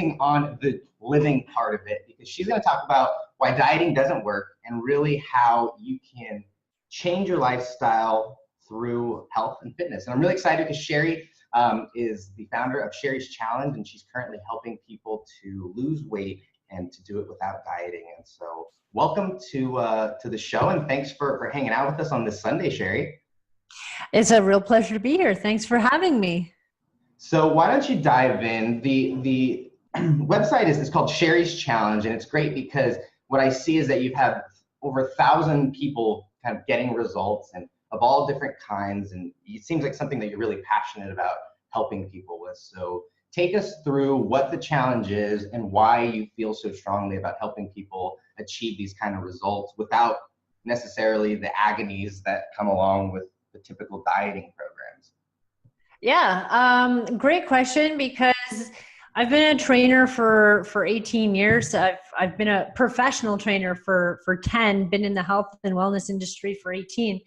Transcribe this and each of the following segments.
focusing on the living part of it, because she's going to talk about why dieting doesn't work and really how you can change your lifestyle through health and fitness. And I'm really excited because Sherry is the founder of Sherry's Challenge, and she's currently helping people to lose weight and to do it without dieting. And so welcome to the show, and thanks for hanging out with us on this Sunday, Sherry. It's a real pleasure to be here. Thanks for having me. So why don't you dive in? The website is called Sherry's Challenge, and it's great because what I see is that you've had over 1,000 people kind of getting results and of all different kinds, and it seems like something that you're really passionate about helping people with. So take us through what the challenge is and why you feel so strongly about helping people achieve these kind of results without necessarily the agonies that come along with the typical dieting programs. Yeah, great question, because I've been a trainer for 18 years. I've been a professional trainer for 10, been in the health and wellness industry for 18.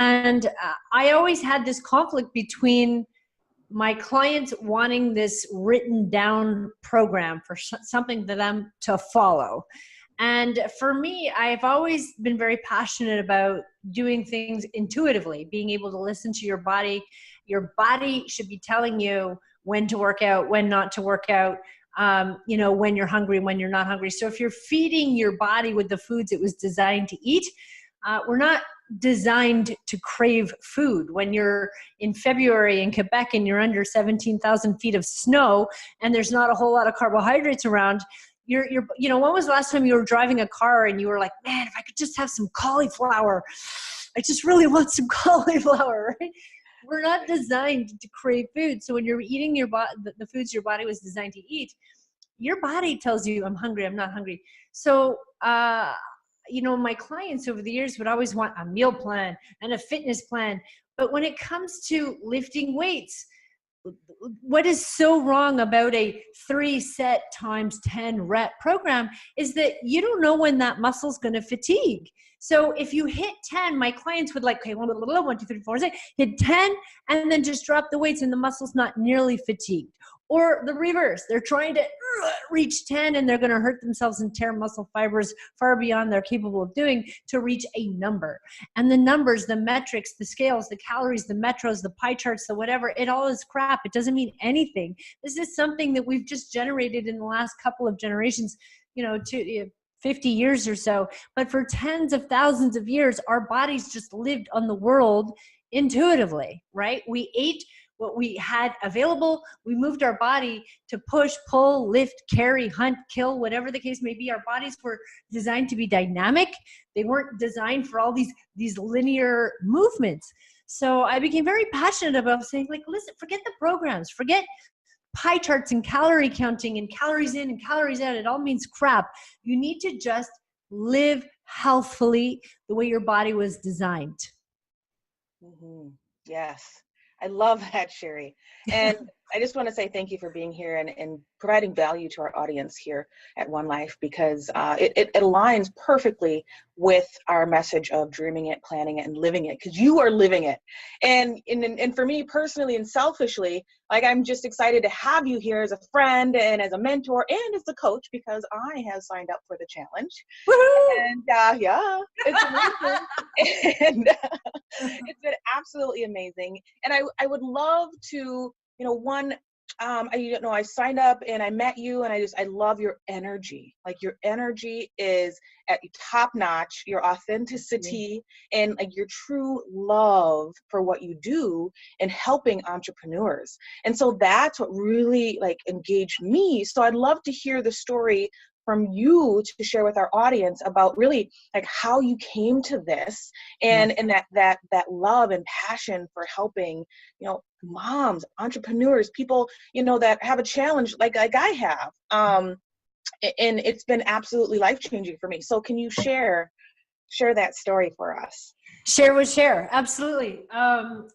And I always had this conflict between my clients wanting this written down program for something for them to follow. And for me, I've always been very passionate about doing things intuitively, being able to listen to your body. Your body should be telling you when to work out, when not to work out, when you're hungry, when you're not hungry. So if you're feeding your body with the foods it was designed to eat, we're not designed to crave food. When you're in February in Quebec and you're under 17,000 feet of snow and there's not a whole lot of carbohydrates around, when was the last time you were driving a car and you were like, man, if I could just have some cauliflower, I just really want some cauliflower, right? We're not designed to crave food. So when you're eating the foods your body was designed to eat, your body tells you, I'm hungry, I'm not hungry. So, my clients over the years would always want a meal plan and a fitness plan. But when it comes to lifting weights, what is so wrong about a 3 set times 10 rep program is that you don't know when that muscle's going to fatigue. So if you hit 10, my clients would like, okay, 1, 2, 3, 4, 6, hit 10, and then just drop the weights and the muscle's not nearly fatigued. Or the reverse, they're trying to reach 10 and they're going to hurt themselves and tear muscle fibers far beyond they're capable of doing to reach a number. And the numbers, the metrics, the scales, the calories, the metros, the pie charts, the whatever, it all is crap. It doesn't mean anything. This is something that we've just generated in the last couple of generations, 50 years or so. But for tens of thousands of years, our bodies just lived on the world intuitively, right? We ate what we had available. We moved our body to push, pull, lift, carry, hunt, kill, whatever the case may be. Our bodies were designed to be dynamic. They weren't designed for all these linear movements. So I became very passionate about saying, like, listen, forget the programs, forget pie charts and calorie counting and calories in and calories out. It all means crap. You need to just live healthfully the way your body was designed. Mm-hmm. Yes. I love that, Sherry. And I just want to say thank you for being here and providing value to our audience here at One Life, because it aligns perfectly with our message of dreaming it, planning it, and living it, because you are living it. And for me personally and selfishly, like, I'm just excited to have you here as a friend and as a mentor and as a coach, because I have signed up for the challenge. Woo-hoo! And yeah, it's amazing. And it's been absolutely amazing. And I would love to, I signed up and I met you, and I love your energy. Like, your energy is at top notch, your authenticity and like your true love for what you do and helping entrepreneurs. And so that's what really like engaged me. So I'd love to hear the story from you to share with our audience about really like how you came to this and that love and passion for helping, moms, entrepreneurs, people, that have a challenge like I have. And it's been absolutely life-changing for me. So can you share that story for us? Share. Absolutely.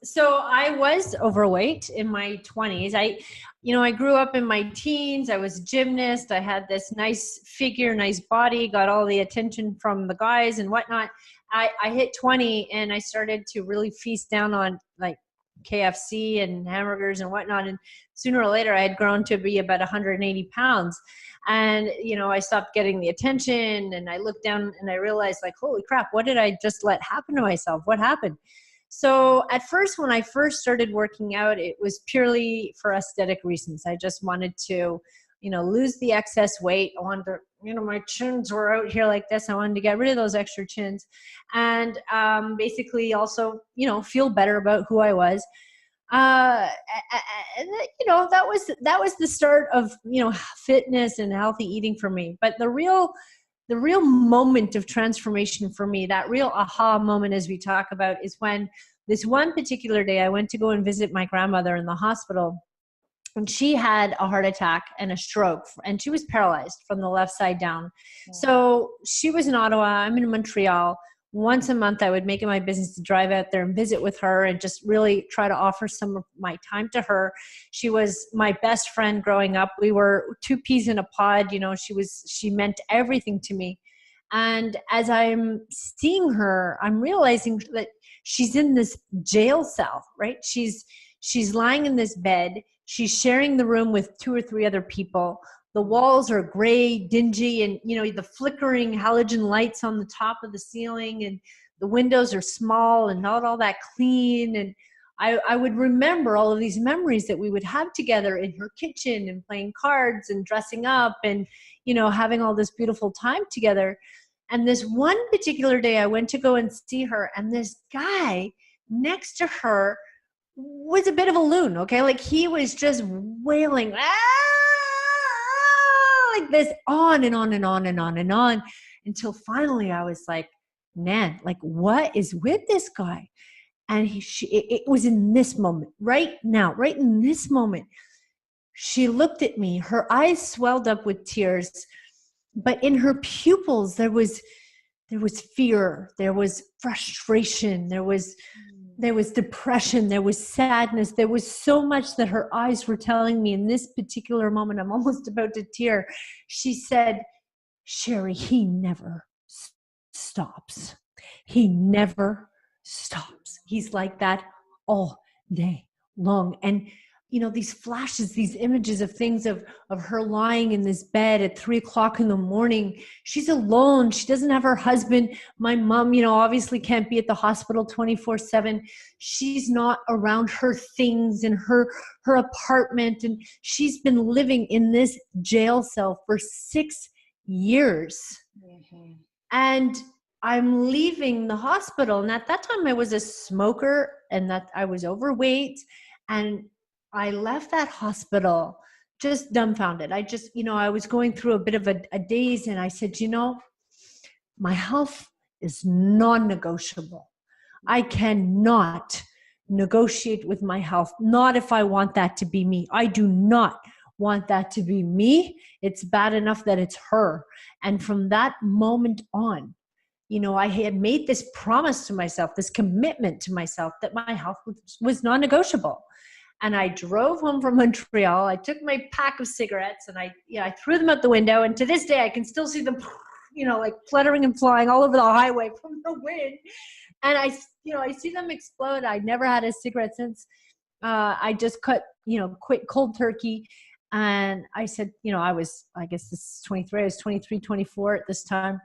So I was overweight in my 20s. I grew up in my teens. I was a gymnast. I had this nice figure, nice body, got all the attention from the guys and whatnot. I hit 20 and I started to really feast down on like KFC and hamburgers and whatnot. And sooner or later I had grown to be about 180 pounds. And, you know, I stopped getting the attention, and I looked down and I realized, like, holy crap, what did I just let happen to myself? What happened? So at first, when I first started working out, it was purely for aesthetic reasons. I just wanted to, you know, lose the excess weight. I wanted to, you know, my chins were out here like this. I wanted to get rid of those extra chins, and basically also, you know, feel better about who I was. And you know, that was the start of, you know, fitness and healthy eating for me. But the real moment of transformation for me, that real aha moment, as we talk about, is when this one particular day I went to go and visit my grandmother in the hospital, and she had a heart attack and a stroke, and she was paralyzed from the left side down. Yeah. So she was in Ottawa, I'm in Montreal. Once a month, I would make it my business to drive out there and visit with her and just really try to offer some of my time to her. She was my best friend growing up. We were two peas in a pod. You know, she meant everything to me. And as I'm seeing her, I'm realizing that she's in this jail cell, right? She's lying in this bed. She's sharing the room with 2 or 3 other people. The walls are gray, dingy, and, you know, the flickering halogen lights on the top of the ceiling, and the windows are small and not all that clean. And I would remember all of these memories that we would have together in her kitchen, and playing cards and dressing up and, you know, having all this beautiful time together. And this one particular day I went to go and see her, and this guy next to her was a bit of a loon, okay? Like, he was just wailing, like this, on and on and on and on and on, until finally I was like, man, like, what is with this guy? And it was in this moment, right now, right in this moment, she looked at me, her eyes swelled up with tears, but in her pupils, there was fear, there was frustration, there was depression, there was sadness, there was so much that her eyes were telling me in this particular moment. I'm almost about to tear. She said, Sherry, he never stops. He never stops. He's like that all day long. And, you know, these flashes, these images of things of her lying in this bed at 3:00 in the morning. She's alone. She doesn't have her husband. My mom, you know, obviously can't be at the hospital 24/7. She's not around her things in her apartment. And she's been living in this jail cell for 6 years. Mm-hmm. And I'm leaving the hospital. And at that time I was a smoker, and that I was overweight. And I left that hospital just dumbfounded. I just, you know, I was going through a bit of a daze, and I said, you know, my health is non-negotiable. I cannot negotiate with my health. Not if I want that to be me. I do not want that to be me. It's bad enough that it's her. And from that moment on, you know, I had made this promise to myself, this commitment to myself, that my health was non-negotiable. And I drove home from Montreal. I took my pack of cigarettes, and I threw them out the window. And to this day, I can still see them, you know, like fluttering and flying all over the highway from the wind. And I see them explode. I never had a cigarette since. I just quit cold turkey. And I said, you know, I guess this is 23. I was 23, 24 at this time.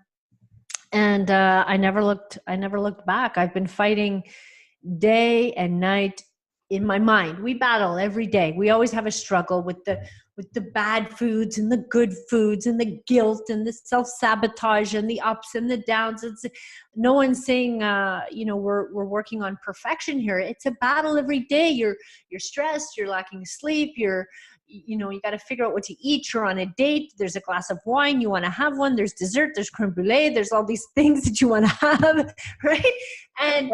And I never looked back. I've been fighting day and night. In my mind, we battle every day. We always have a struggle with the bad foods and the good foods, and the guilt and the self-sabotage and the ups and the downs. No one's saying, you know, we're working on perfection here. It's a battle every day. You're stressed. You're lacking sleep. You got to figure out what to eat. You're on a date. There's a glass of wine. You want to have one. There's dessert. There's creme brulee. There's all these things that you want to have, right? And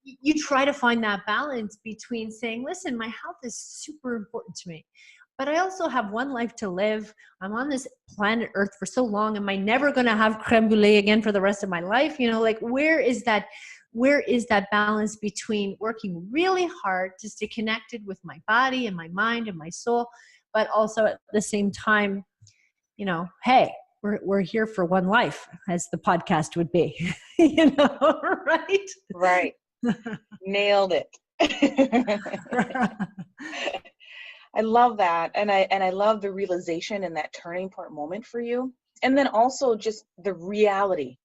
you try to find that balance between saying, listen, my health is super important to me, but I also have one life to live. I'm on this planet Earth for so long. Am I never going to have creme brulee again for the rest of my life? You know, like, where is that balance between working really hard to stay connected with my body and my mind and my soul, but also at the same time, you know, hey, we're here for one life, as the podcast would be, you know, right? Right. Nailed it. I love that. And I love the realization and that turning point moment for you. And then also just the reality.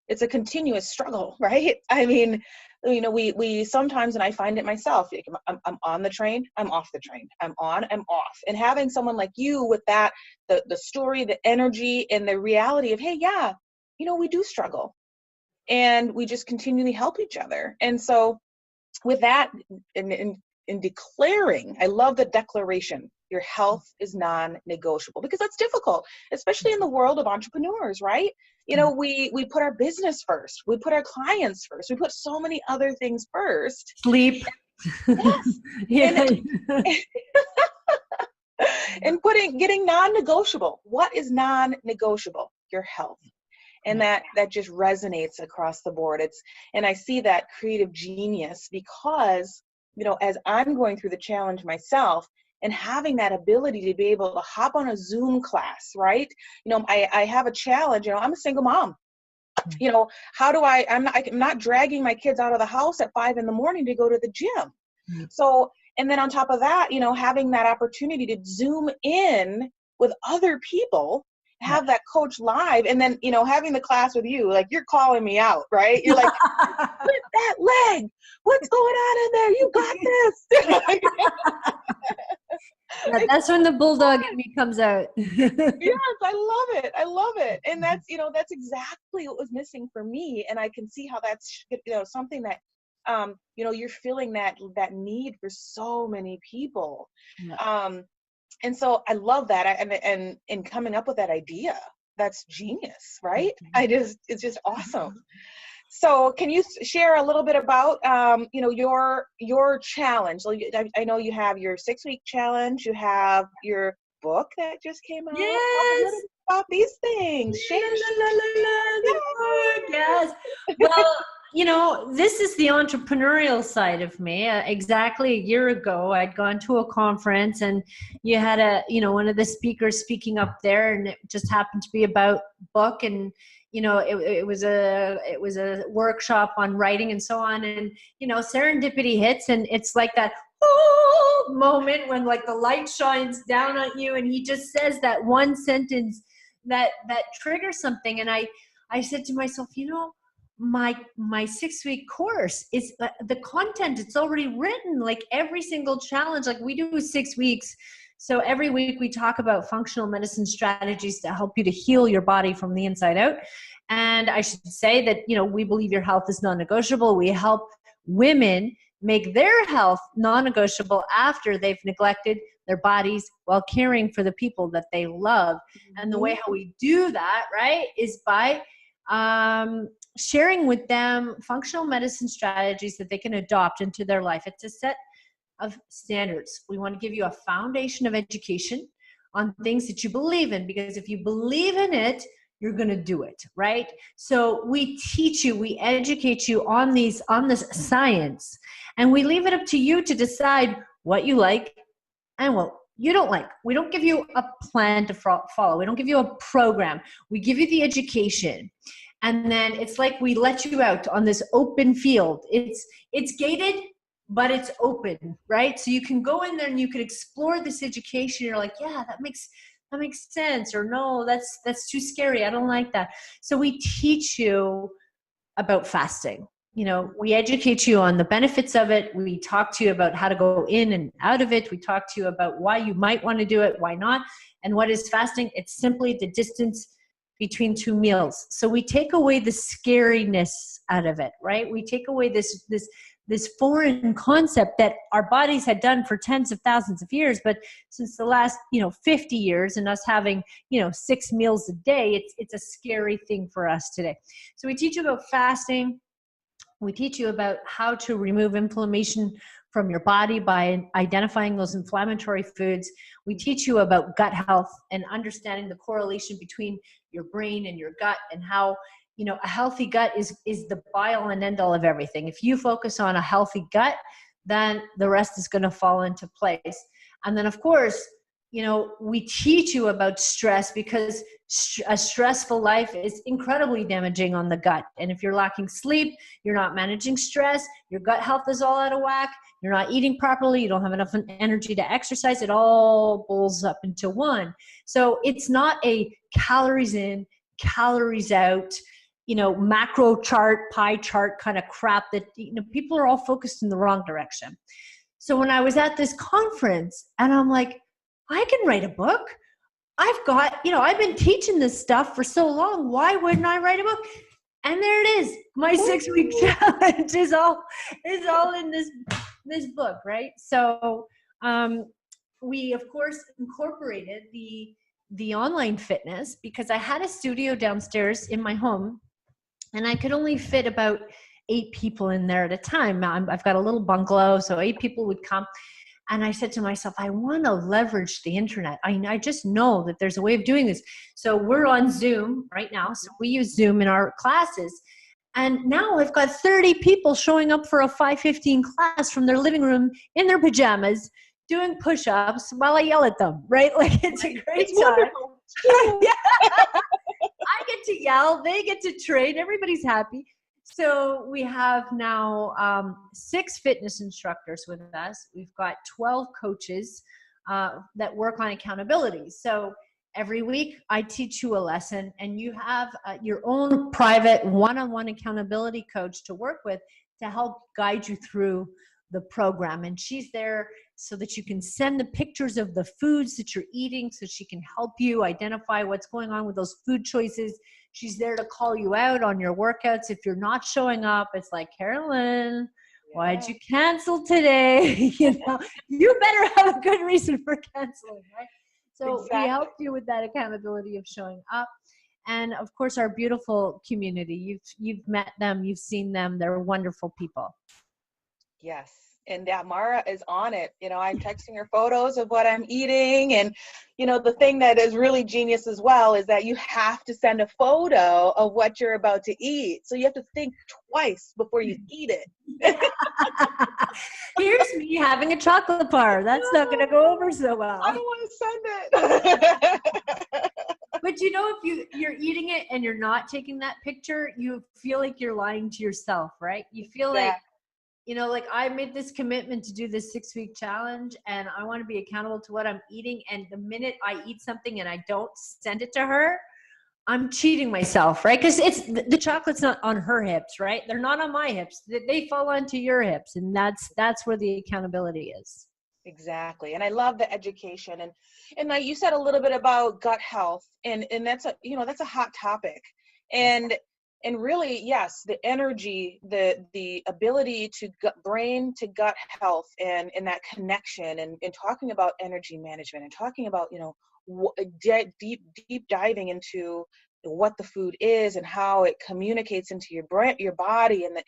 It's a continuous struggle, right? I mean, we sometimes, and I find it myself, like, I'm on the train, I'm off the train, I'm on, I'm off. And having someone like you with that, the story, the energy, and the reality of, hey, yeah, we do struggle, and we just continually help each other. And so with that, in declaring, I love the declaration, your health is non-negotiable, because that's difficult, especially in the world of entrepreneurs, right? We put our business first, we put our clients first, we put so many other things first. Sleep. Yes. Yeah. And getting non-negotiable. What is non-negotiable? Your health. And that just resonates across the board. And I see that creative genius because, as I'm going through the challenge myself and having that ability to be able to hop on a Zoom class, right? I have a challenge, I'm a single mom. How do I'm not dragging my kids out of the house at 5 a.m. to go to the gym. Mm-hmm. So, and then on top of that, having that opportunity to Zoom in with other people, have that coach live, and then, having the class with you, like, you're calling me out, right? You're like, flip that leg. What's going on in there? You got this. Yeah, that's when the bulldog in me comes out. Yes, I love it. I love it. And that's exactly what was missing for me. And I can see how that's, something that, you're feeling that need for so many people. Yeah. And so I love that. And coming up with that idea, that's genius, right? It's just awesome. So can you share a little bit about, your challenge? I know you have your 6-week challenge. You have your book that just came out. Yes. Talk a little bit about these things. Yes. Well, this is the entrepreneurial side of me. Exactly a year ago, I'd gone to a conference, and you had one of the speakers speaking up there, and it just happened to be about book, and it was a workshop on writing and so on, and serendipity hits, and it's like that moment when, like, the light shines down on you, and he just says that one sentence that triggers something. And I said to myself, my 6-week course is the content, it's already written. Like, every single challenge, like, we do 6 weeks. So every week we talk about functional medicine strategies to help you to heal your body from the inside out. And I should say that, we believe your health is non-negotiable. We help women make their health non-negotiable after they've neglected their bodies while caring for the people that they love. Mm-hmm. And the way how we do that, right, is by sharing with them functional medicine strategies that they can adopt into their life. It's a set of standards. We want to give you a foundation of education on things that you believe in, because if you believe in it, you're going to do it, right? So we teach you, we educate you on this science, and we leave it up to you to decide what you like and what you don't like. We don't give you a plan to follow. We don't give you a program. We give you the education. And then it's like we let you out on this open field. It's gated, but it's open, right? So you can go in there and you can explore this education. You're like, yeah, that makes sense. Or no, that's too scary. I don't like that. So we teach you about fasting. We educate you on the benefits of it. We talk to you about how to go in and out of it. We talk to you about why you might want to do it, why not. And what is fasting? It's simply the distance between 2 meals. So we take away the scariness out of it, right? We take away this foreign concept that our bodies had done for tens of thousands of years, but since the last 50 years and us having 6 meals a day, it's a scary thing for us today. So we teach you about fasting. We teach you about how to remove inflammation from your body by identifying those inflammatory foods. We teach you about gut health and understanding the correlation between your brain and your gut, and how a healthy gut is the be-all and end-all of everything. If you focus on a healthy gut, then the rest is going to fall into place. And then, of course, we teach you about stress because a stressful life is incredibly damaging on the gut. And if you're lacking sleep, you're not managing stress, your gut health is all out of whack, you're not eating properly, you don't have enough energy to exercise, it all boils up into one. So it's not a calories in, calories out, macro chart, pie chart kind of crap that, people are all focused in the wrong direction. So when I was at this conference and I'm like, I can write a book. I've got, I've been teaching this stuff for so long. Why wouldn't I write a book? And there it is. My 6-week challenge is all in this book, right? So we of course incorporated the online fitness because I had a studio downstairs in my home and I could only fit about 8 people in there at a time. I've got a little bungalow, so 8 people would come. And I said to myself, I want to leverage the internet. I just know that there's a way of doing this. So we're on Zoom right now. So we use Zoom in our classes. And now I've got 30 people showing up for a 5:15 class from their living room in their pajamas, doing push-ups while I yell at them, right? Like it's a great time. Yeah. I get to yell, they get to train, everybody's happy. So we have now 6 fitness instructors with us. We've got 12 coaches that work on accountability. So every week I teach you a lesson and you have your own private one-on-one accountability coach to work with to help guide you through the program. And she's there so that you can send the pictures of the foods that you're eating so she can help you identify what's going on with those food choices. She's there to call you out on your workouts. If you're not showing up, it's like, Carolyn, why'd you cancel today? You better have a good reason for canceling, right? So Exactly. we help you with that accountability of showing up. And of course, our beautiful community. You've met them, you've seen them. They're wonderful people. Yes. And Mara is on it. I'm texting her photos of what I'm eating. And, the thing that is really genius as well is that you have to send a photo of what you're about to eat. So you have to think twice before you eat it. Here's me having a chocolate bar. That's not going to go over so well. I don't want to send it. But if you're eating it and you're not taking that picture, you feel like you're lying to yourself, right? You feel like, like I made this commitment to do this 6-week challenge and I want to be accountable to what I'm eating. And the minute I eat something and I don't send it to her, I'm cheating myself, right? Because the chocolate's not on her hips, right? They're not on my hips. They fall onto your hips. And that's where the accountability is. Exactly. And I love the education. And like you said a little bit about gut health and that's that's a hot topic. And really, yes, the energy, the ability to brain to gut health and that connection and talking about energy management and talking about, deep diving into what the food is and how it communicates into your brain, your body and the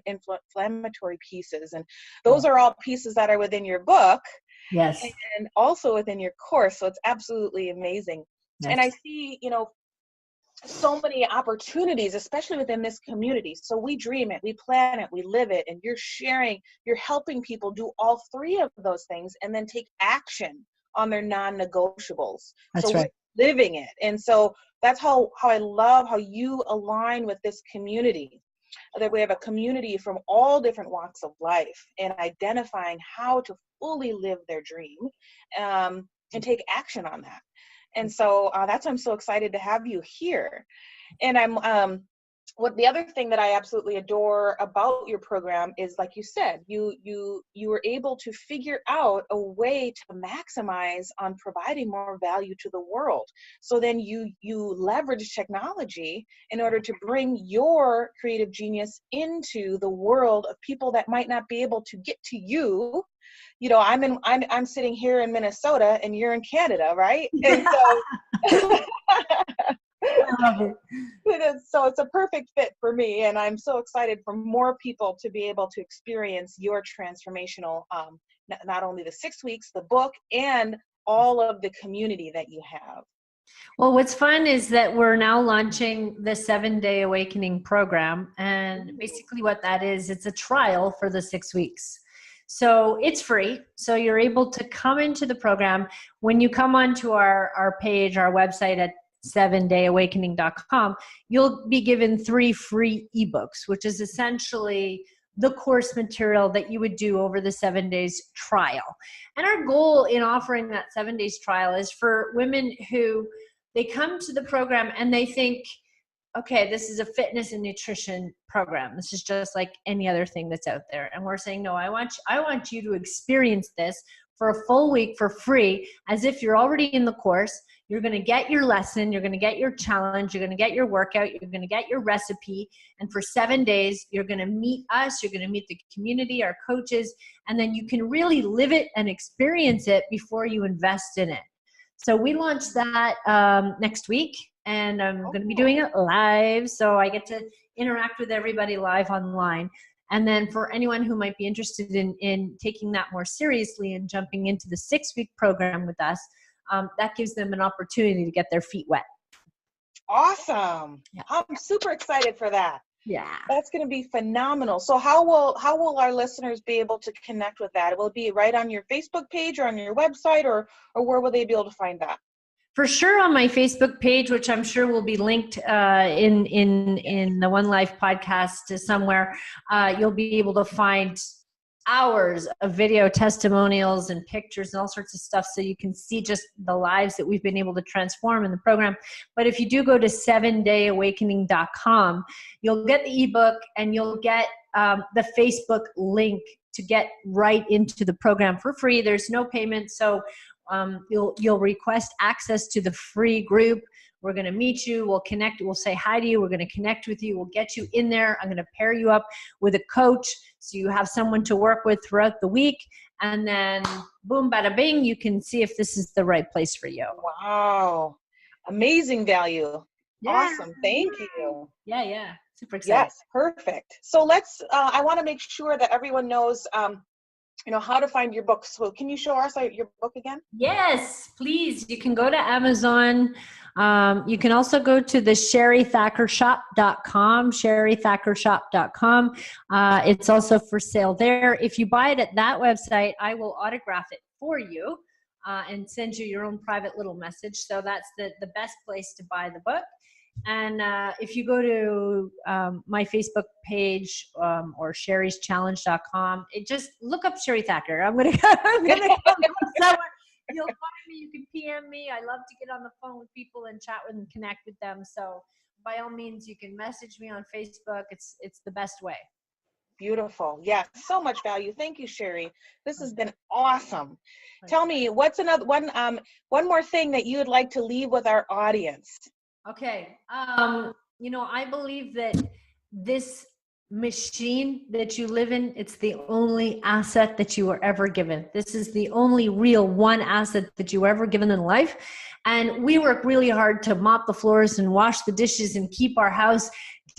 inflammatory pieces. And those are all pieces that are within your book. Yes. And also within your course. So it's absolutely amazing. Yes. And I see, so many opportunities, especially within this community. So we dream it, we plan it, we live it, and you're helping people do all 3 of those things and then take action on their non-negotiables. That's right. We're living it. And so that's how I love how you align with this community, that we have a community from all different walks of life and identifying how to fully live their dream and take action on that. And so that's why I'm so excited to have you here. And what the other thing that I absolutely adore about your program is, like you said, you were able to figure out a way to maximize on providing more value to the world. So then you leverage technology in order to bring your creative genius into the world of people that might not be able to get to you. I'm sitting here in Minnesota and you're in Canada, right? And so I love it. So it's a perfect fit for me, and I'm so excited for more people to be able to experience your transformational, not only the 6 weeks, the book, and all of the community that you have. Well, what's fun is that we're now launching the 7-Day Awakening program, and basically what that is, it's a trial for the 6 weeks. So it's free. So you're able to come into the program. When you come onto our page, our website at 7dayawakening.com, you'll be given 3 free ebooks, which is essentially the course material that you would do over the 7 days trial. And our goal in offering that 7 days trial is for women who they come to the program and they think, okay, this is a fitness and nutrition program. This is just like any other thing that's out there. And we're saying, no, I want you to experience this for a full week for free, as if you're already in the course. You're going to get your lesson. You're going to get your challenge. You're going to get your workout. You're going to get your recipe. And for 7 days, you're going to meet us. You're going to meet the community, our coaches, and then you can really live it and experience it before you invest in it. So we launched that next week, and I'm going to be doing it live. So I get to interact with everybody live online. And then for anyone who might be interested in taking that more seriously and jumping into the 6-week program with us, that gives them an opportunity to get their feet wet. Awesome. Yeah. I'm super excited for that. Yeah. That's going to be phenomenal. So how will our listeners be able to connect with that? Will it be right on your Facebook page or on your website, or where will they be able to find that? For sure on my Facebook page, which I'm sure will be linked in the One Life podcast somewhere. You'll be able to find hours of video testimonials and pictures and all sorts of stuff, so you can see just the lives that we've been able to transform in the program. But if you do go to 7dayawakening.com, you'll get the ebook and you'll get the Facebook link to get right into the program for free. There's no payment, so you'll request access to the free group. We're going to meet you. We'll connect. We'll say hi to you. We're going to connect with you. We'll get you in there. I'm going to pair you up with a coach so you have someone to work with throughout the week. And then boom, bada bing, you can see if this is the right place for you. Wow. Amazing value. Yeah. Awesome. Thank you. Yeah. Super excited. Yes, perfect. So let's, I want to make sure that everyone knows, how to find your book. So can you show us your book again? Yes, please. You can go to Amazon. You can also go to the sherrythackershop.com, sherrythackershop.com. It's also for sale there. If you buy it at that website, I will autograph it for you and send you your own private little message. So that's the best place to buy the book. And if you go to my Facebook page or sherryschallenge.com, just look up Sherry Thacker. I'm gonna come somewhere. You'll find me. You can PM me. I love to get on the phone with people and chat with and connect with them. So by all means, you can message me on Facebook. It's the best way. Beautiful. Yeah, so much value. Thank you, Sherry. This has been awesome. Tell me, what's another one more thing that you would like to leave with our audience? Okay. I believe that this machine that you live in, it's the only asset that you were ever given. This is the only real one asset that you were ever given in life. And we work really hard to mop the floors and wash the dishes and keep our house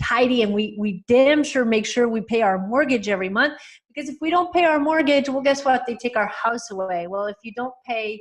tidy. And we damn sure make sure we pay our mortgage every month, because if we don't pay our mortgage, well, guess what? They take our house away. Well, if you don't pay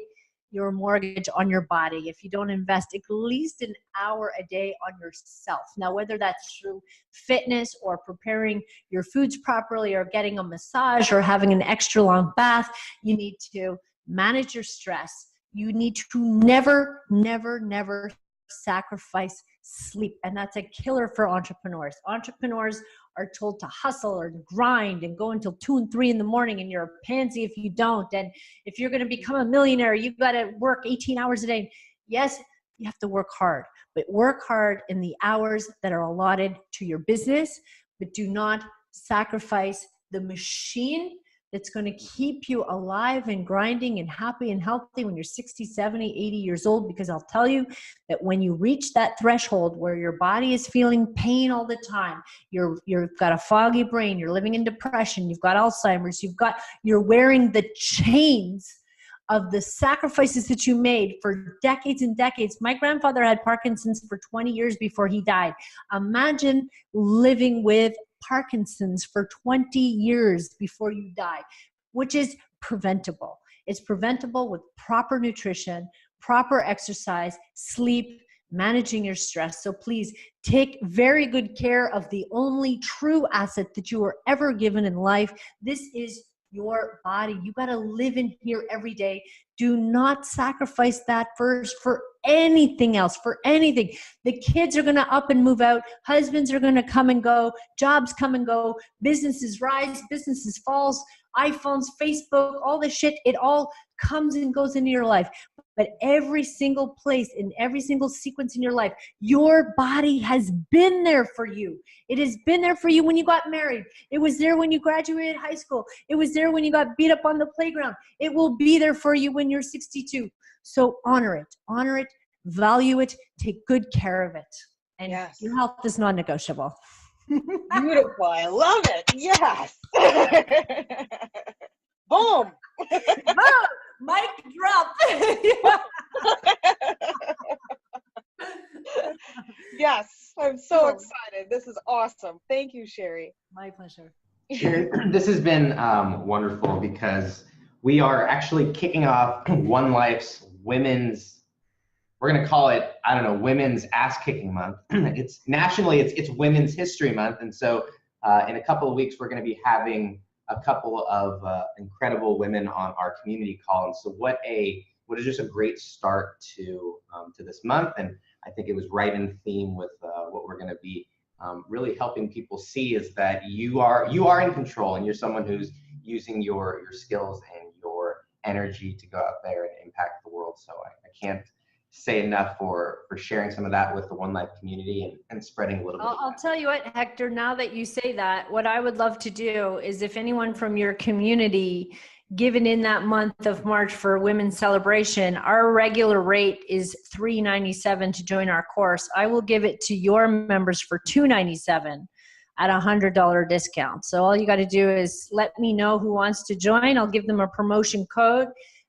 your mortgage on your body, if you don't invest at least an hour a day on yourself. Now, whether that's through fitness or preparing your foods properly or getting a massage or having an extra long bath, you need to manage your stress. You need to never, never, never sacrifice sleep. And that's a killer for entrepreneurs. Entrepreneurs are told to hustle or grind and go until 2 and 3 in the morning, and you're a pansy if you don't. And if you're going to become a millionaire, you've got to work 18 hours a day. Yes, you have to work hard, but work hard in the hours that are allotted to your business, but do not sacrifice the machine that's going to keep you alive and grinding and happy and healthy when you're 60, 70, 80 years old. Because I'll tell you that when you reach that threshold where your body is feeling pain all the time, you've got a foggy brain, you're living in depression, you've got Alzheimer's, you're wearing the chains of the sacrifices that you made for decades and decades. My grandfather had Parkinson's for 20 years before he died. Imagine living with Parkinson's for 20 years before you die, which is preventable. It's preventable with proper nutrition, proper exercise, sleep, managing your stress. So please take very good care of the only true asset that you were ever given in life. This is your body. You got to live in here every day. Do not sacrifice that first for anything else, for anything. The kids are going to up and move out. Husbands are going to come and go. Jobs come and go. Businesses rise, businesses falls, iPhones, Facebook, all this shit. It all comes and goes into your life. But every single place, in every single sequence in your life, your body has been there for you. It has been there for you when you got married. It was there when you graduated high school. It was there when you got beat up on the playground. It will be there for you when you're 62. So honor it, value it, take good care of it. And your health is non-negotiable. Beautiful. I love it. Yes. Boom. Boom. Mic drop. Yes, I'm so excited. This is awesome. Thank you, Sherry. My pleasure. Sherry, this has been wonderful because we are actually kicking off One Life's women's, we're going to call it, I don't know, Women's Ass Kicking Month. It's nationally, it's Women's History Month. And so in a couple of weeks, we're going to be having a couple of incredible women on our community call. And so what is just a great start to this month. And I think it was right in theme with what we're going to be really helping people see is that you are in control, and you're someone who's using your skills and your energy to go out there and impact the world. So I can't say enough for sharing some of that with the One Life community and spreading a little bit. I'll tell you what, Hector, now that you say that, what I would love to do is if anyone from your community given in that month of March for Women's Celebration, our regular rate is $397 to join our course. I will give it to your members for $297 at $100 discount. So all you got to do is let me know who wants to join. I'll give them a promotion code,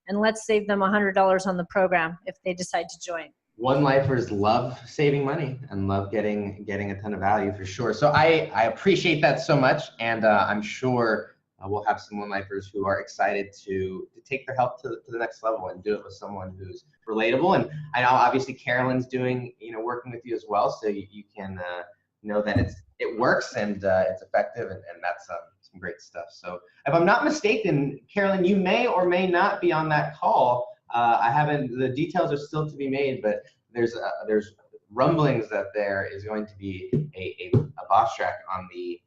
and let's save them $100 on the program if they decide to join. One Lifers love saving money and love getting a ton of value for sure. So I appreciate that so much, and I'm sure we'll have some One Lifers who are excited to take their health to the next level and do it with someone who's relatable. And I know obviously Carolyn's doing, working with you as well, so you can know that it works and it's effective, and that's some great stuff. So if I'm not mistaken, Carolyn, you may or may not be on that call. The details are still to be made, but there's rumblings that there is going to be a boss track on the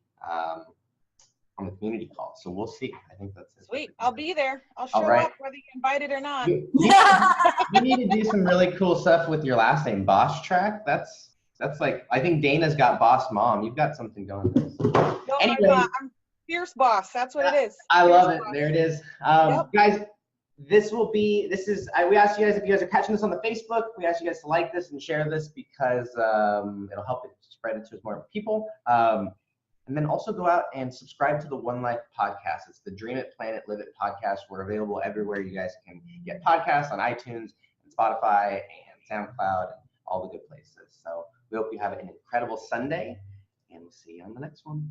community call. So we'll see. I think that's it. Sweet. I'll be there. I'll show up whether you're invited or not. You need to do some really cool stuff with your last name, Boss Track. That's like, I think Dana's got Boss Mom. You've got something going there. No, anyway, I'm Fierce Boss. That's what it is. I love it. Boss. There it is. Yep. Guys, we asked you guys, if you guys are catching this on the Facebook, we asked you guys to like this and share this because it'll help it spread it to as more people. And then also go out and subscribe to the One Life podcast. It's the Dream It, Plan It, Live It podcast. We're available everywhere you guys can get podcasts, on iTunes and Spotify and SoundCloud and all the good places. So we hope you have an incredible Sunday, and we'll see you on the next one.